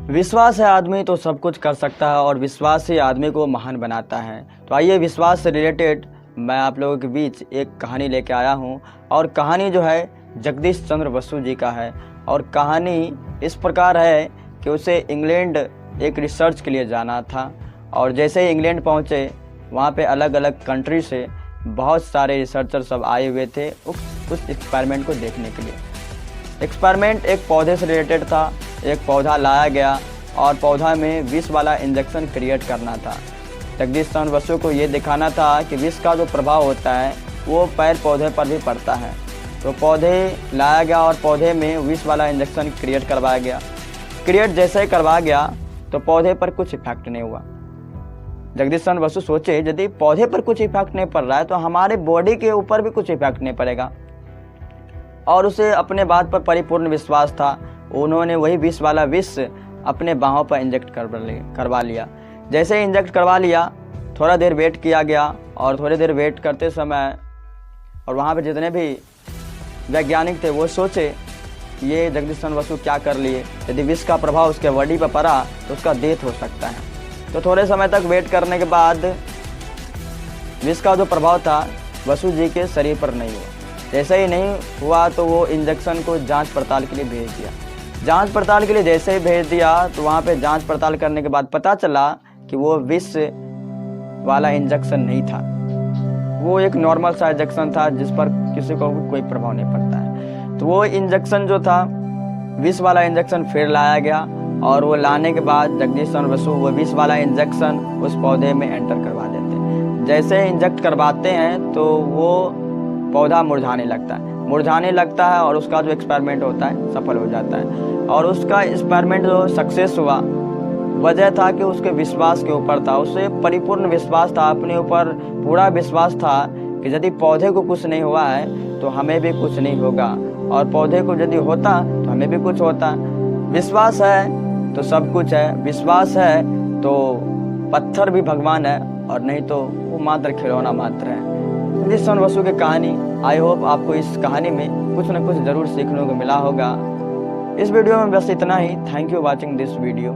विश्वास है आदमी तो सब कुछ कर सकता है और विश्वास ही आदमी को महान बनाता है। तो आइए विश्वास से रिलेटेड मैं आप लोगों के बीच एक कहानी लेके आया हूँ और कहानी जो है जगदीश चंद्र बसु जी का है। और कहानी इस प्रकार है कि उसे इंग्लैंड एक रिसर्च के लिए जाना था और जैसे ही इंग्लैंड पहुँचे वहाँ पे अलग अलग कंट्री से बहुत सारे रिसर्चर सब आए हुए थे उस एक्सपेरिमेंट को देखने के लिए। एक्सपेरिमेंट एक पौधे से रिलेटेड था। एक पौधा लाया गया और पौधा में विष वाला इंजेक्शन क्रिएट करना था। जगदीश चंद्र बसु को ये दिखाना था कि विष का जो प्रभाव होता है वो पैर पौधे पर भी पड़ता है। तो पौधे लाया गया और पौधे में विष वाला इंजेक्शन क्रिएट करवाया गया। क्रिएट जैसे ही करवाया गया तो पौधे पर कुछ इफेक्ट नहीं हुआ। जगदीश चंद्र बसु सोचे यदि पौधे पर कुछ इफेक्ट नहीं पड़ रहा है तो हमारे बॉडी के ऊपर भी कुछ इफेक्ट नहीं पड़ेगा। और उसे अपने बात पर परिपूर्ण विश्वास था। उन्होंने वही विष वाला विष अपने बाहों पर इंजेक्ट करवा लिया। जैसे ही इंजेक्ट करवा लिया थोड़ा देर वेट किया गया और थोड़ी देर वेट करते समय और वहाँ पे जितने भी वैज्ञानिक थे वो सोचे ये जगदीश चंद्र बसु क्या कर लिए, यदि विष का प्रभाव उसके बॉडी पर पड़ा तो उसका डेथ हो सकता है। तो थोड़े समय तक वेट करने के बाद विष का जो प्रभाव था बसु जी के शरीर पर नहीं हुआ। जैसे ही नहीं हुआ तो वो इंजेक्शन को जांच पड़ताल के लिए भेज दिया। जांच पड़ताल के लिए जैसे ही भेज दिया तो वहाँ पे जांच पड़ताल करने के बाद पता चला कि वो विष वाला इंजेक्शन नहीं था। वो एक नॉर्मल सा इंजेक्शन था जिस पर किसी को कोई प्रभाव नहीं पड़ता है। तो वो इंजेक्शन जो था विष वाला इंजेक्शन फिर लाया गया और वो लाने के बाद जगदीश चंद्र बसु वो विष वाला इंजेक्शन उस पौधे में एंटर करवा देते हैं। जैसे इंजेक्ट करवाते हैं तो वो पौधा मुरझाने लगता है और उसका जो एक्सपेरिमेंट होता है सफल हो जाता है। और उसका एक्सपेरिमेंट जो सक्सेस हुआ वजह था कि उसके विश्वास के ऊपर था। उसे परिपूर्ण विश्वास था, अपने ऊपर पूरा विश्वास था कि यदि पौधे को कुछ नहीं हुआ है तो हमें भी कुछ नहीं होगा और पौधे को यदि होता तो हमें भी कुछ होता। विश्वास है तो सब कुछ है, विश्वास है तो पत्थर भी भगवान है और नहीं तो वो मात्र खिलौना मात्र है। जगदीश चंद्र बसु की कहानी, आई होप आपको इस कहानी में कुछ न कुछ ज़रूर सीखने को मिला होगा। इस वीडियो में बस इतना ही। Thank you watching this video.